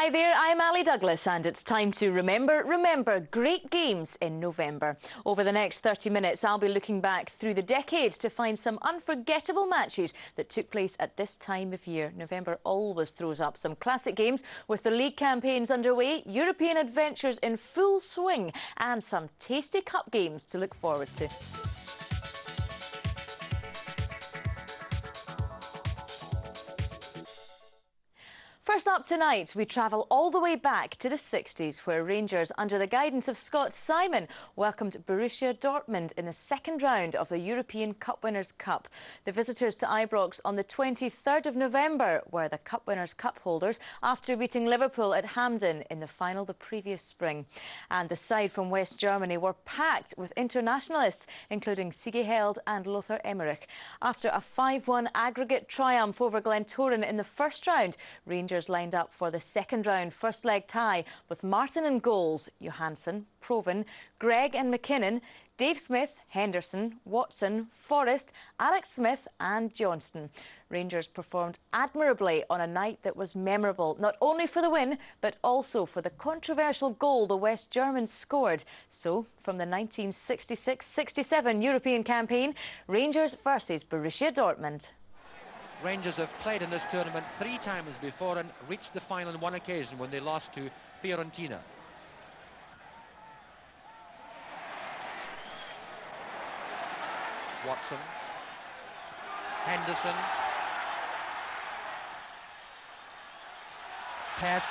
Hi there, I'm Ali Douglas and it's time to remember great games in November. Over the next 30 minutes I'll be looking back through the decade to find some unforgettable matches that took place at this time of year. November always throws up some classic games with the league campaigns underway, European adventures in full swing and some tasty cup games to look forward to. First up tonight, we travel all the way back to the 60s, where Rangers, under the guidance of Scott Simon, welcomed Borussia Dortmund in the second round of the European Cup Winners' Cup. The visitors to Ibrox on the 23rd of November were the Cup Winners' Cup holders after beating Liverpool at Hampden in the final the previous spring. And the side from West Germany were packed with internationalists, including Sigi Held and Lothar Emmerich. After a 5-1 aggregate triumph over Glentoran in the first round, Rangers lined up for the second round first leg tie with Martin in goals, Johansson, Proven, Gregg and McKinnon, Dave Smith, Henderson, Watson, Forrest, Alex Smith and Johnston. Rangers performed admirably on a night that was memorable, not only for the win, but also for the controversial goal the West Germans scored. So, from the 1966-67 European campaign, Rangers versus Borussia Dortmund. Rangers have played in this tournament 3 times before and reached the final on one occasion when they lost to Fiorentina. Watson, Henderson, Tess,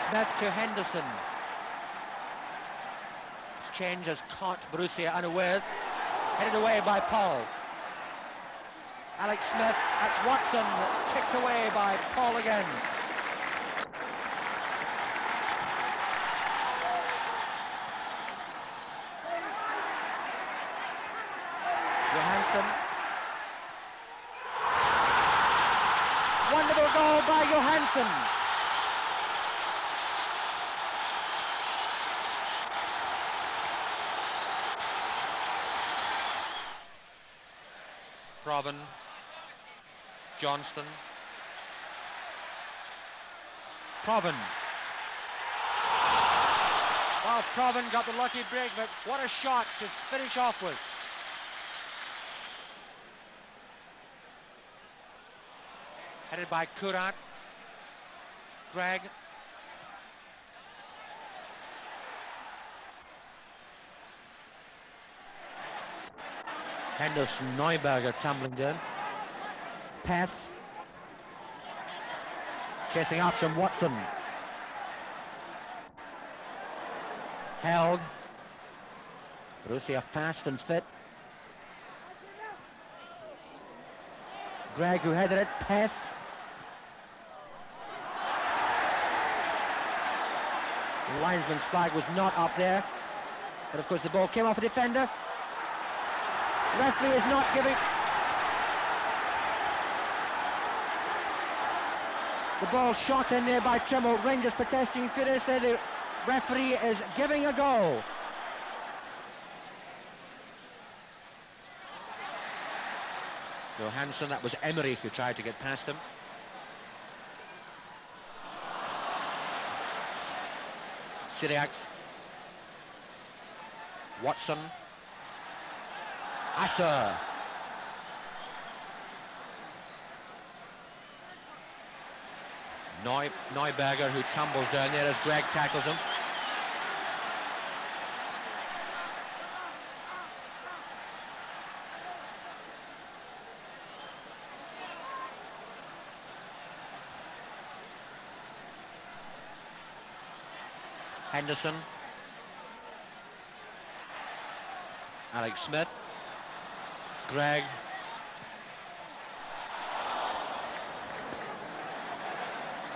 Smith to Henderson. Change has caught Borussia unawares, headed away by Paul. Alex Smith, that's Watson, that's kicked away by Paul again. Johansson. Wonderful goal by Johansson. Proven, Johnston, Proven. Well, Proven got the lucky break, but what a shot to finish off with. Headed by Kurat, Gregg. Henderson, Neuberger tumbling down. Pass. Chasing after him, Watson. Held. Borussia fast and fit. Gregg who headed it, pass. The linesman's flag was not up there. But of course the ball came off a defender. Referee is not giving. The ball shot in there by Trimble. Rangers protesting furiously. The referee is giving a goal. Johansson, that was Emmerich who tried to get past him. Syriacs. Watson. Asser. Neuberger who tumbles down there as Gregg tackles him. Henderson. Alex Smith. Gregg.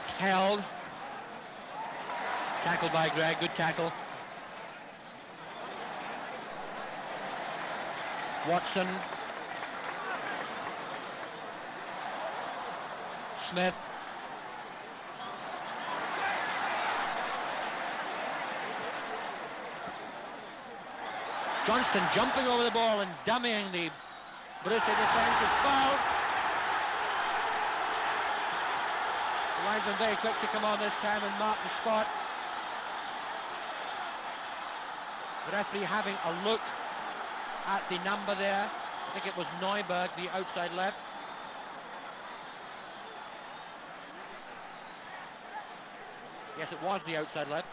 It's held. Tackled by Gregg, good tackle. Watson. Smith. Johnston jumping over the ball and dummying the Borussia defence is fouled. linesman very quick to come on this time and mark the spot. The referee having a look at the number there. I think it was Neuberg, the outside left. Yes, it was the outside left.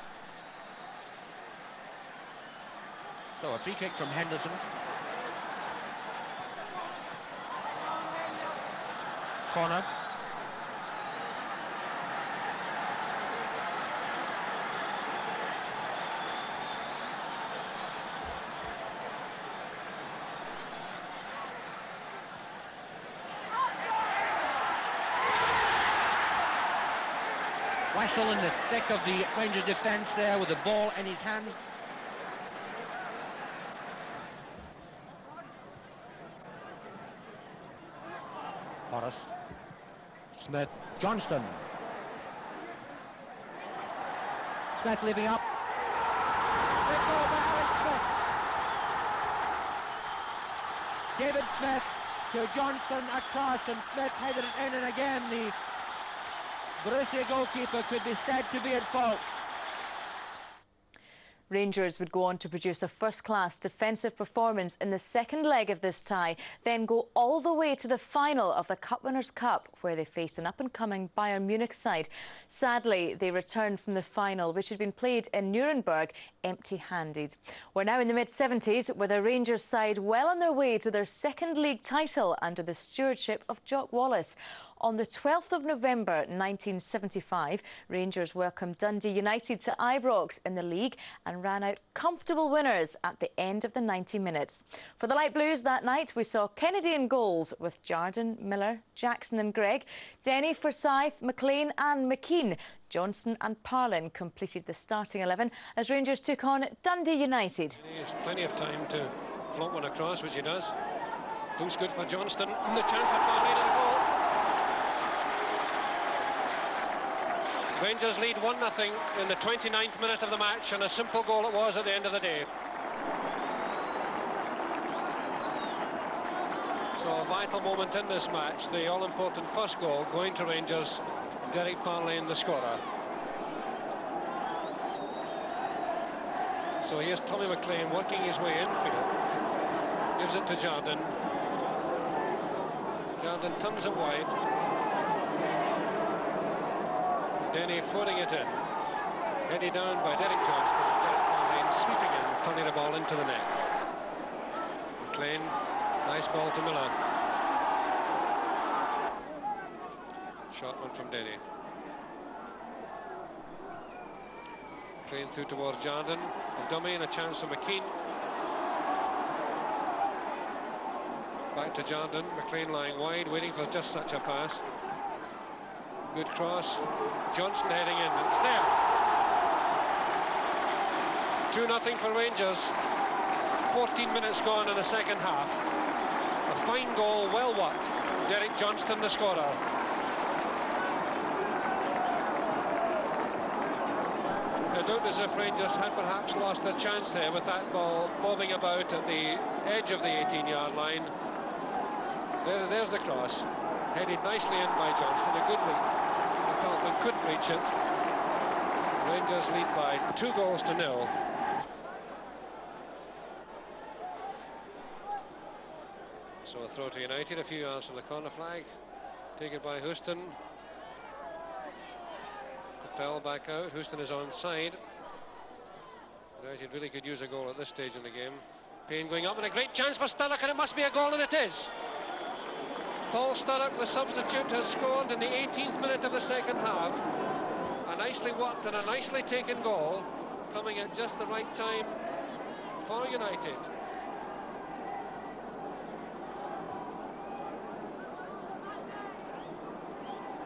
So a free kick from Henderson. Corner. Wessel in the thick of the Rangers defence there with the ball in his hands. Forrest, Smith, Johnston. Smith leaving up. Good goal by Alex Smith. David Smith to Johnston across, and Smith headed it in, and again the Borussia goalkeeper could be said to be at fault. Rangers would go on to produce a first-class defensive performance in the second leg of this tie, then go all the way to the final of the Cup Winners' Cup, where they faced an up-and-coming Bayern Munich side. Sadly, they returned from the final, which had been played in Nuremberg, empty-handed. We're now in the mid-70s, with a Rangers side well on their way to their second league title under the stewardship of Jock Wallace. On the 12th of November 1975, Rangers welcomed Dundee United to Ibrox in the league and ran out comfortable winners at the end of the 90 minutes. For the Light Blues that night, we saw Kennedy in goals with Jardine, Miller, Jackson and Gregg, Denny, Forsyth, McLean and McKean. Johnson and Parlin completed the starting 11 as Rangers took on Dundee United. He has plenty of time to float one across, which he does. Looks good for Johnston, and the chance for Parlin and a goal. Rangers lead 1-0 in the 29th minute of the match, and a simple goal it was at the end of the day. So a vital moment in this match, the all-important first goal going to Rangers, Derek Parlin the scorer. So here's Tommy McLean working his way infield, gives it to Jardine. Jardine turns it wide. Denny floating it in, headed down by Derek Johnston, Derek Parlin sweeping in, turning the ball into the net. McLean, nice ball to Miller. Short one from Denny. McLean through towards Jardine, a dummy and a chance for McKean. Back to Jardine, McLean lying wide, waiting for just such a pass. Good cross, Johnson heading in, and it's there. 2-0 for Rangers, 14 minutes gone in the second half. A fine goal, well worked. Derek Johnston the scorer. It looked as if Rangers had perhaps lost their chance there with that ball bobbing about at the edge of the 18-yard line. There's the cross, headed nicely in by Johnston, a good lead. McAlpin couldn't reach it. Rangers lead by 2-0. So a throw to United, a few yards from the corner flag, taken by Houston. Capel back out, Houston is onside. United really could use a goal at this stage in the game. Payne going up and a great chance for Sturrock, and it must be a goal, and it is. Paul Sturrock, the substitute, has scored in the 18th minute of the second half. A nicely worked and a nicely taken goal, coming at just the right time for United.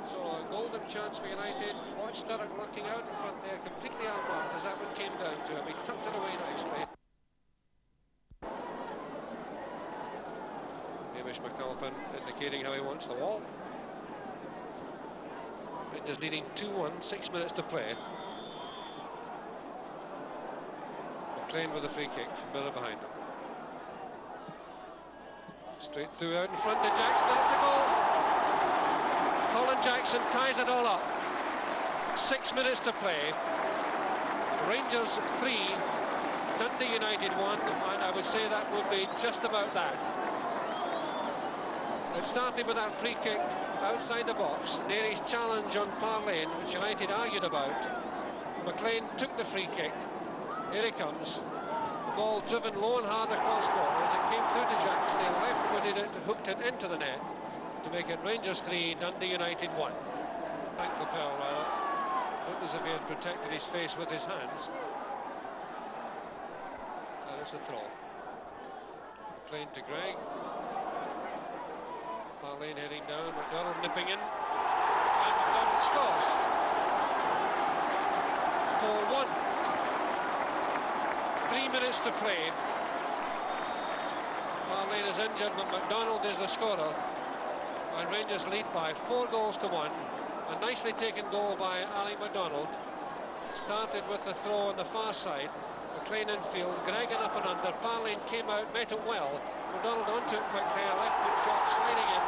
So a golden chance for United. Watch Sturrock looking out in front there, completely unmarked as that one came down to him. He tucked it away nicely. McAlpin indicating how he wants the wall. Rangers leading 2-1, 6 minutes to play. McLean with a free kick, Miller behind him. Straight through out in front to Jackson, that's the goal. Colin Jackson ties it all up. 6 minutes to play. Rangers 3, Dundee United 1, and I would say that would be just about that. It started with that free kick outside the box. Neary's challenge on far lane, which United argued about. McLean took the free kick. Here he comes. The ball driven low and hard across goal as it came through to Jackson. He left-footed it, hooked it into the net to make it Rangers 3, Dundee United 1. Back lapel, rather. Looked as if he had protected his face with his hands. And it's a throw. McLean to Gregg. Marlene heading down, McDonald nipping in, and McDonald scores. 4-1. 3 minutes to play. Marlene is injured, but McDonald is the scorer. And Rangers lead by 4 goals to 1. A nicely taken goal by Alec McDonald. Started with the throw on the far side. McLean infield, Gregg up and under. Farlane came out, met it well. McDonald onto it quickly, a left foot shot sliding in.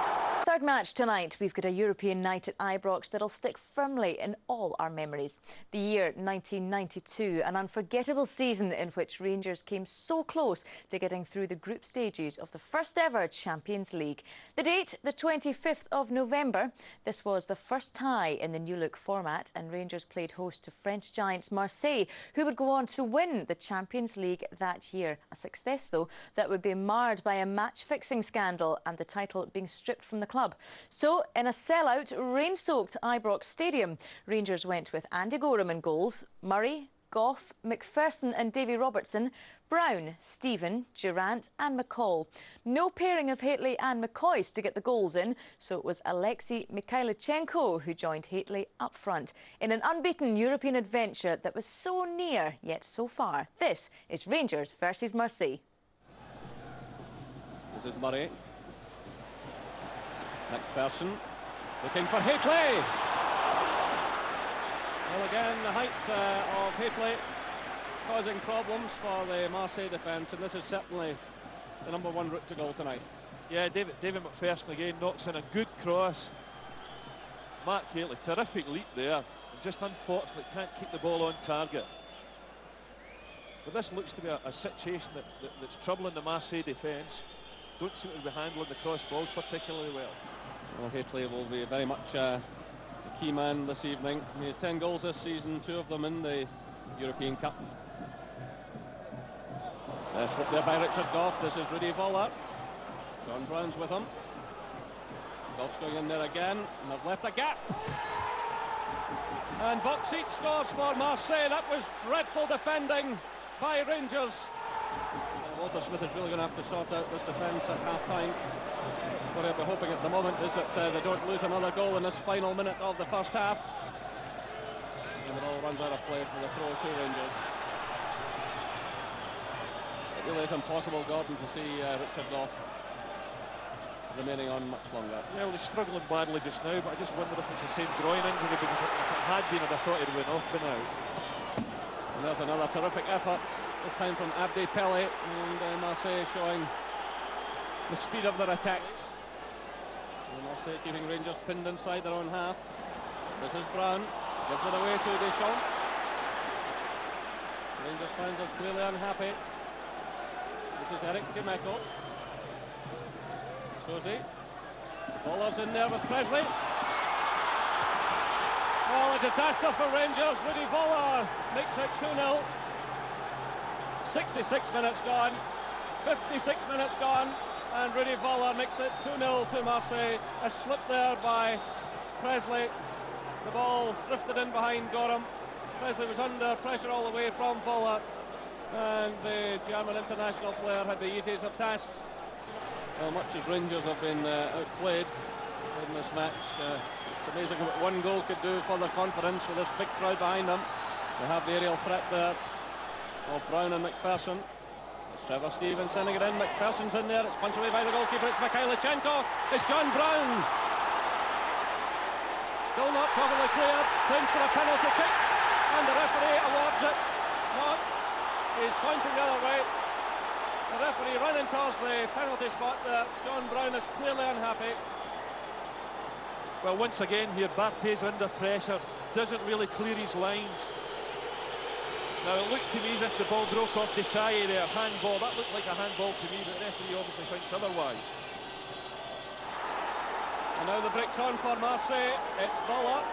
Third match tonight, we've got a European night at Ibrox that'll stick firmly in all our memories. The year 1992, an unforgettable season in which Rangers came so close to getting through the group stages of the first ever Champions League. The date, the 25th of November. This was the first tie in the new look format, and Rangers played host to French giants Marseille, who would go on to win the Champions League that year. A success, though, that would be marred by a match-fixing scandal and the title being stripped from the club. So, in a sell-out, rain-soaked Ibrox Stadium, Rangers went with Andy Gorham in goals, Murray, Gough, McPherson and Davy Robertson, Brown, Stephen, Durant and McCall. No pairing of Haitley and McCoist to get the goals in, so it was Alexei Mikhailichenko who joined Haitley up front in an unbeaten European adventure that was so near yet so far. This is Rangers versus Marseille. This is Murray. McPherson looking for Haitley. Well, again, the height of Haitley causing problems for the Marseille defence, and this is certainly the #1 route to goal tonight. Yeah, David McPherson again knocks in a good cross. Mark Haitley, terrific leap there, and just unfortunately can't keep the ball on target. But this looks to be a situation that's troubling the Marseille defence. Don't seem to be handling the cross balls particularly well. Well, Haitley will be very much a key man this evening. He has 10 goals this season, 2 of them in the European Cup. Slipped there by Richard Gough. This is Rudy Voller. John Brown's with him. Gough's going in there again, and they've left a gap. And Boxic scores for Marseille. That was dreadful defending by Rangers. Walter Smith is really going to have to sort out this defence at half-time. What I'll be hoping at the moment is that they don't lose another goal in this final minute of the first half. And it all runs out of play for the throw to Rangers. It really is impossible, Gordon, to see Richard Gough remaining on much longer. Yeah, well, he's struggling badly just now, but I just wonder if it's the same groin injury, because if it had been, I'd have thought he'd went off by now. And there's another terrific effort, this time from Abdi Pele, and Marseille showing the speed of their attacks. And Marseille keeping Rangers pinned inside their own half. This is Brown, gives it away to Deschamps. Rangers fans are clearly unhappy. This is Eric Dimeco. Suzy. Voller's in there with Presley. Oh, a disaster for Rangers. Rudy Voller makes it 2-0. 66 minutes gone. 56 minutes gone. And Rudy Voller makes it 2-0 to Marseille. A slip there by Presley. The ball drifted in behind Gorham. Presley was under pressure all the way from Voller. And the German international player had the easiest of tasks. Well, much as Rangers have been outplayed in this match, it's amazing what one goal could do for their confidence with this big crowd behind them. They have the aerial threat there of Brown and McPherson. It's Trevor Stevens sending it in. McPherson's in there. It's punched away by the goalkeeper. It's Mikhailichenko. It's John Brown. Still not properly cleared. Claims for a penalty kick, and the referee awards it. Not. He's pointing the other way. The referee running towards the penalty spot there. John Brown is clearly unhappy. Well, once again here, Barthez under pressure, doesn't really clear his lines. Now, it looked to me as if the ball broke off Desailly there, handball. That looked like a handball to me, but the referee obviously thinks otherwise. And now the break's on for Marseille. It's Bola.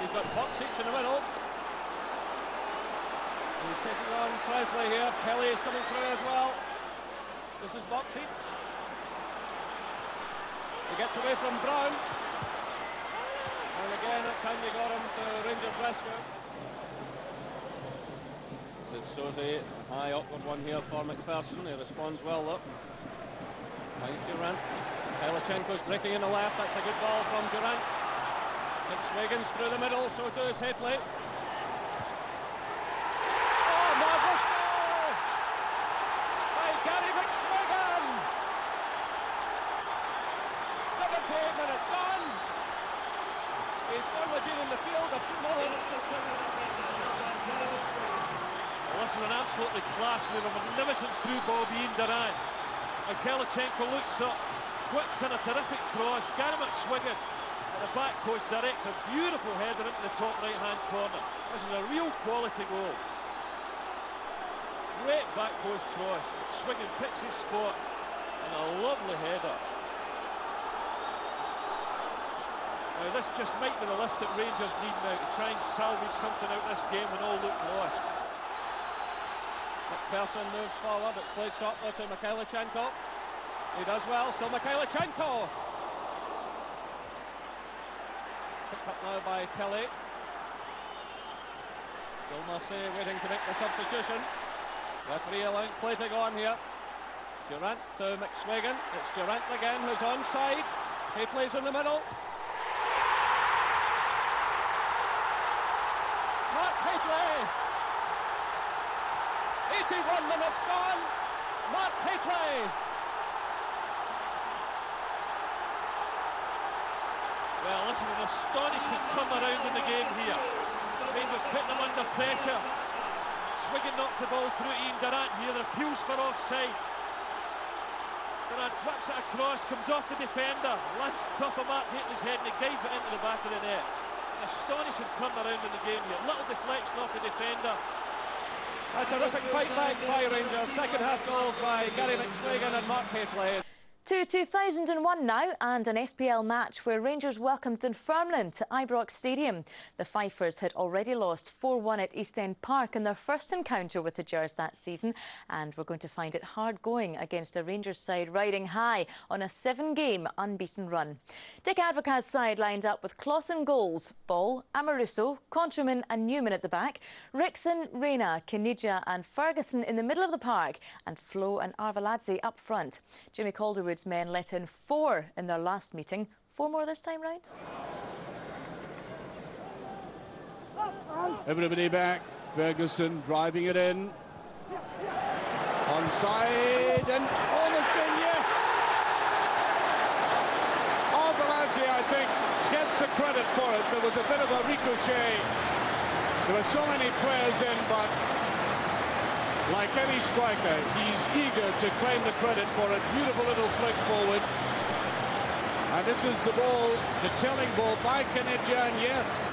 He's got Boxic in the middle. He's taking on Presley here. Pelly is coming through as well. This is Boxic. He gets away from Brown. And again, it's Andy Gorham to Rangers rescue. This is Sosie. High awkward one here for McPherson. He responds well though. Finds Durant. Kalichenko's breaking in the left. That's a good ball from Durant. McSwiggins through the middle, so too is Hitley. Oh, marvellous goal by Gary McSwiggan. 78 minutes gone. He's only been in the field a few moments. Well, this is an absolutely class move, a magnificent through ball being Durant. And Kalichenko looks up, whips in a terrific cross. Gary McSwiggan at the back post directs a beautiful header into the top right-hand corner. This is a real quality goal. Great back post cross. McSwiggan picks his spot and a lovely header. Now this just might be the lift that Rangers need now to try and salvage something out of this game when all look lost. McPherson moves forward. It's played shortly to Mikhailichenko. He does well, so Mikhailichenko. Picked up now by Pelly. Still Marseille waiting to make the substitution. Referee allowing play to go on here. Durant to McSwiggan. It's Durant again who's onside. Hitley's in the middle. Mark Hitley. 81 minutes gone. Mark Hitley. Well, this is an astonishing turnaround in the game here. Rangers putting them under pressure. Swiggan knocks the ball through Ian Durant here. There appeals for offside. Durant whips it across, comes off the defender, lands top of Mark Hitley's head and he guides it into the back of the net. An astonishing turnaround in the game here. Little deflection off the defender. A terrific fight back by Rangers. Second half goals by Gary McSwiggan and Mark Hitley. To 2001 now, and an SPL match where Rangers welcomed Dunfermline to Ibrox Stadium. The Fifers had already lost 4-1 at East End Park in their first encounter with the Gers that season, and we're going to find it hard going against a Rangers side riding high on a 7-game unbeaten run. Dick Advocaat's side lined up with Clausen goals, Ball, Amoruso, Countryman and Newman at the back, Rickson, Reina, Kinidja and Ferguson in the middle of the park, and Flo and Arveladze up front. Jimmy Calderwood's men let in 4 in their last meeting. 4 more this time round? Everybody back. Ferguson driving it in. Onside and almost in, yes! Arveladze, I think, gets the credit for it. There was a bit of a ricochet. There were so many players in, but like any striker, he's eager to claim the credit for it. Beautiful little flick forward. And this is the ball, the telling ball by Kinidja, and yes,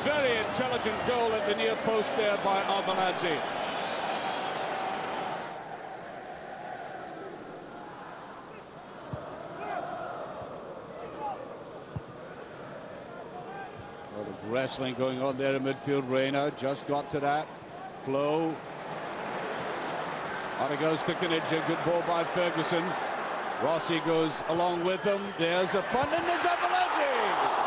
very intelligent goal at the near post there by Arveladze. A lot of wrestling going on there in midfield. Reina just got to that. Flo. On it goes to Kinidja. Good ball by Ferguson. Rossi goes along with him. There's a punt and there's Arveladze.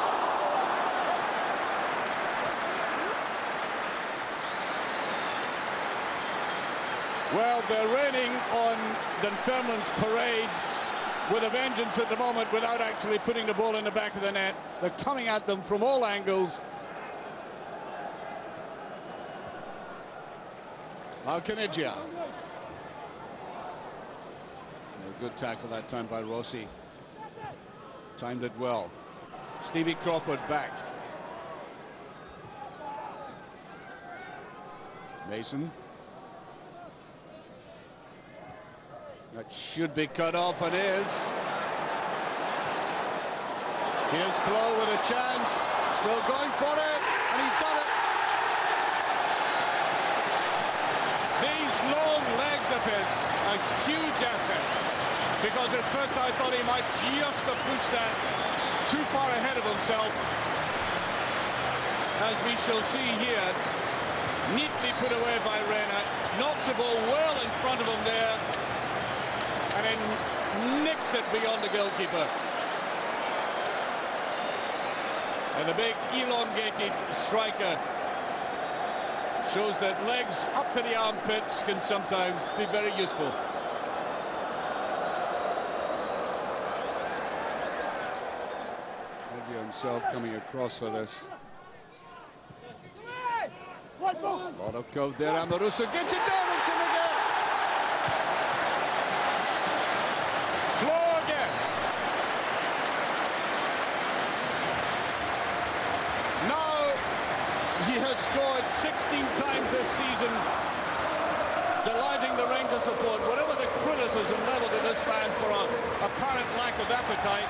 Well, they're raining on Dunfermline's parade with a vengeance at the moment without actually putting the ball in the back of the net. They're coming at them from all angles. Now Kinidja. A good tackle that time by Rossi. Timed it well. Stevie Crawford back. Mason. That should be cut off, and is. Here's Flo with a chance, still going for it, and he's done it. These long legs of his are huge asset, because at first I thought he might just have pushed that too far ahead of himself. As we shall see here, neatly put away by Reina, knocks the ball well in front of him there, and then nicks it beyond the goalkeeper. And the big elongated striker shows that legs up to the armpits can sometimes be very useful. Livio himself coming across for this. A lot of cove there, Amoruso gets it down, it's in again. Floor again. Now he has scored 16 times this season, delighting the Rangers support. Whatever the criticism leveled at this man for an apparent lack of appetite,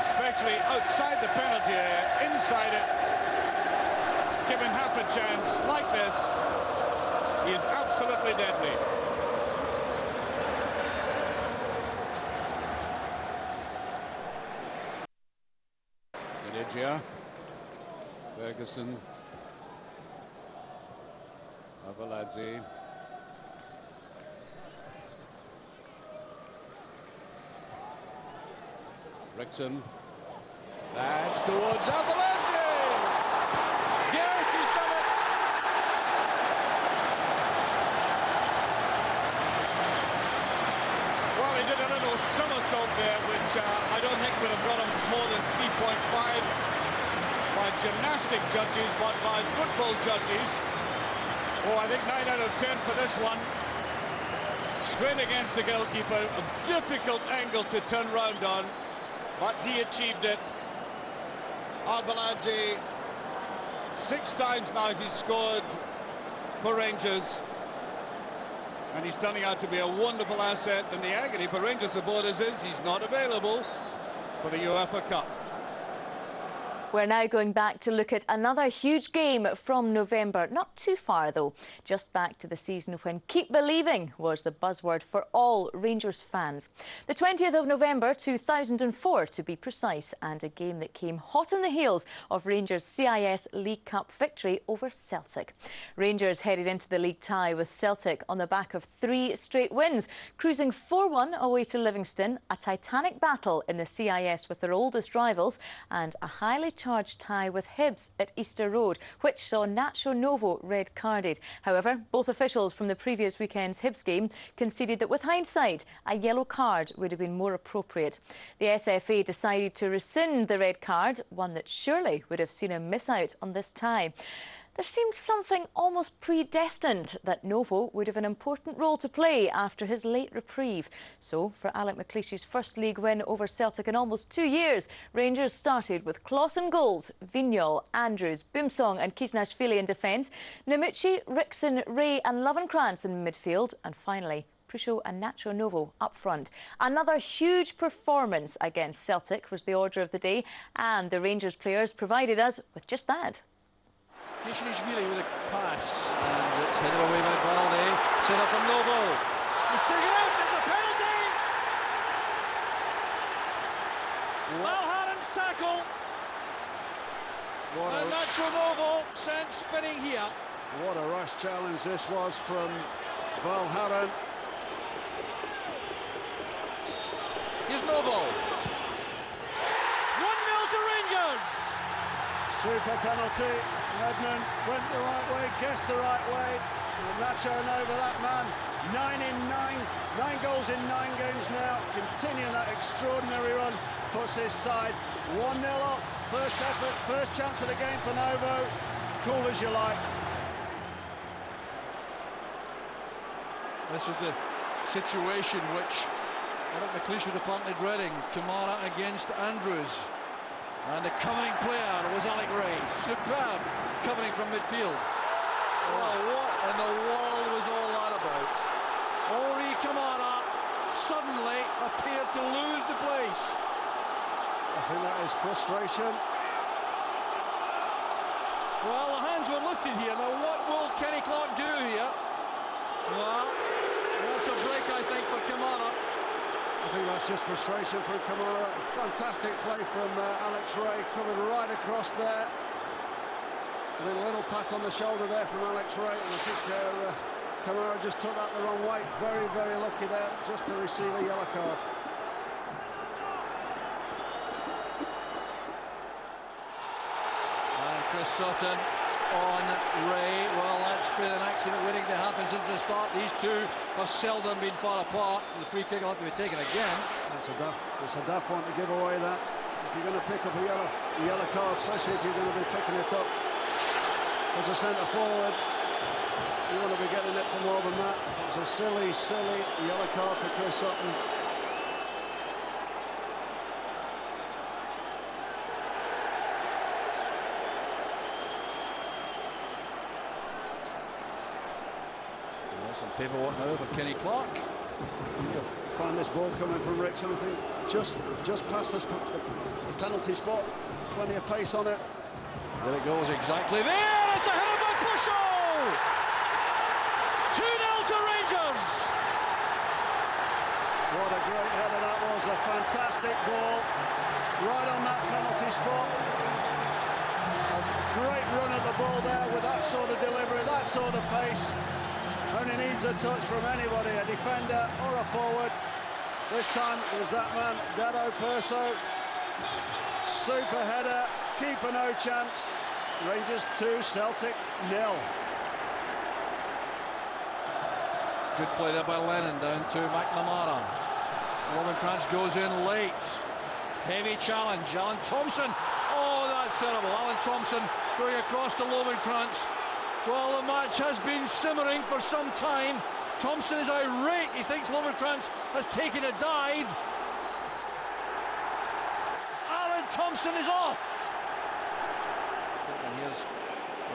especially outside the penalty area, inside it, given half a chance like this, he is absolutely deadly. Benedja, Ferguson, Avaladze, Rickson, that's towards Avaladze. Yes, he's done it! Well, he did a little somersault there, which I don't think would have got him more than 3.5 by gymnastic judges, but by football judges. Oh, I think 9 out of 10 for this one. Straight against the goalkeeper, a difficult angle to turn round on, but he achieved it. Arbaladze, 6 times now he's scored for Rangers, and he's turning out to be a wonderful asset. And the agony for Rangers supporters is he's not available for the UEFA Cup. We're now going back to look at another huge game from November. Not too far, though. Just back to the season when keep believing was the buzzword for all Rangers fans. The 20th of November 2004, to be precise, and a game that came hot on the heels of Rangers' CIS League Cup victory over Celtic. Rangers headed into the league tie with Celtic on the back of 3 straight wins, cruising 4-1 away to Livingston, a titanic battle in the CIS with their oldest rivals, and a highly charged tie with Hibs at Easter Road, which saw Nacho Novo red-carded. However, both officials from the previous weekend's Hibs game conceded that with hindsight, a yellow card would have been more appropriate. The SFA decided to rescind the red card, one that surely would have seen him miss out on this tie. There seemed something almost predestined that Novo would have an important role to play after his late reprieve. So, for Alec McLeish's first league win over Celtic in almost 2 years, Rangers started with Clausen goals, Vignol, Andrews, Boomsong and Kisnashvili in defence, Namucci, Rickson, Ray and Lovenkrantz in midfield, and finally Prusho and Nacho Novo up front. Another huge performance against Celtic was the order of the day, and the Rangers players provided us with just that. Kisnashvili with a pass, and it's headed away by Balde, set up on Novo. He's taken out, there's a penalty! Valharen's tackle, and Nacho Novo sent spinning here. What a rush challenge this was from Valharen. Here's Novo. 1-0 to Rangers. Super penalty. Redmond went the right way, guessed the right way. Nacho Novo, that man, 9 in 9, 9 goals in 9 games now. Continuing that extraordinary run, puts his side 1-0 up. First effort, first chance of the game for Novo. Cool as you like. This is the situation which Alec McLeish was apparently dreading. Kamara against Andrews. And the covering player was Alec Ray. Superb covering from midfield. Oh, what in the world was all that about? Ori Kamara suddenly appeared to lose the place. I think that is frustration. Well, the hands were lifted here. Now, what will Kenny Clark do here? Well, that's a break, I think, for Kamara. I think that's just frustration from Kamara. Fantastic play from Alex Ray, coming right across there. And then a little pat on the shoulder there from Alex Ray, and I think Kamara just took that the wrong way. Very, very lucky there, just to receive a yellow card. And Chris Sutton on Ray. Well, that's been an accident waiting to happen since the start. These two have seldom been far apart, so the free kick will have to be taken again. It's a daft one to give away that. If you're going to pick up a yellow card, especially if you're going to be picking it up as a centre forward, you want to be getting it for more than that. It was a silly, silly yellow card for Chris Sutton. Some paperwork now for Kenny Clark. You'll find this ball coming from Ricks, I think, just past the penalty spot. Plenty of pace on it. There it goes, exactly there. It's a header by Pushaw. 2-0 to Rangers. What a great header that was! A fantastic ball, right on that penalty spot. A great run at the ball there with that sort of delivery, that sort of pace. Only needs a touch from anybody, a defender or a forward. This time it was that man, Dado Perso. Super header, keeper no chance. Rangers 2, Celtic 0. Good play there by Lennon, down to McNamara. Lovenkrantz goes in late. Heavy challenge, Alan Thompson. Oh, that's terrible. Alan Thompson going across to Lovenkrantz. Well, the match has been simmering for some time. Thompson is irate. He thinks Lovenkrantz has taken a dive. Alan Thompson is off. And here's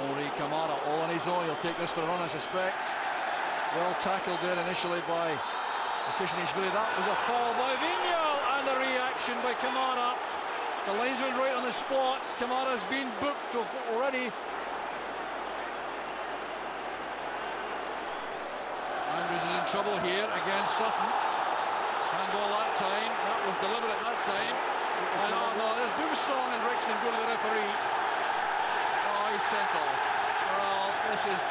Henri Kamara all on his own. He'll take this for a run, I suspect. Well tackled there initially by Kishinishvili. That was a foul by Vignal, and a reaction by Kamara. The linesman right on the spot. Kamara's been booked already. Andrews is in trouble here against Sutton. Handball that time. That was deliberate that time. And no, there's Boomsong and Rickson go to the referee. Oh, he's sent off. Well, this is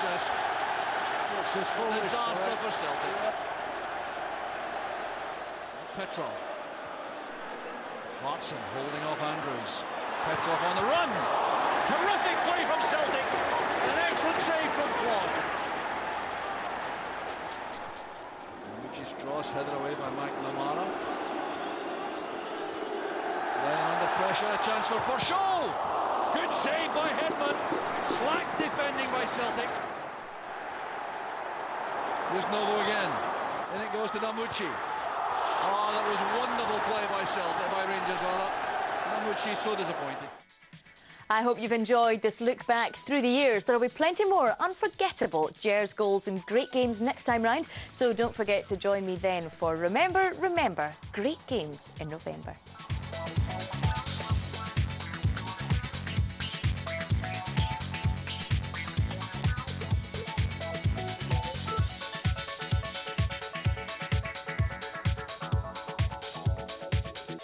just full disaster for Celtic. Petrov. Watson holding off Andrews. Petrov on the run. Terrific play from Celtic. An excellent save from Clark. Mucci's cross headed away by McNamara. Then under pressure, a chance for Forshaw. Good save by Hedman. Slack defending by Celtic. Here's Novo again. Then it goes to Damucci. Oh, that was wonderful play by Celtic, by Rangers. Damucci so disappointed. I hope you've enjoyed this look back through the years. There will be plenty more unforgettable Gers goals and great games next time round. So don't forget to join me then for Remember, great games in November.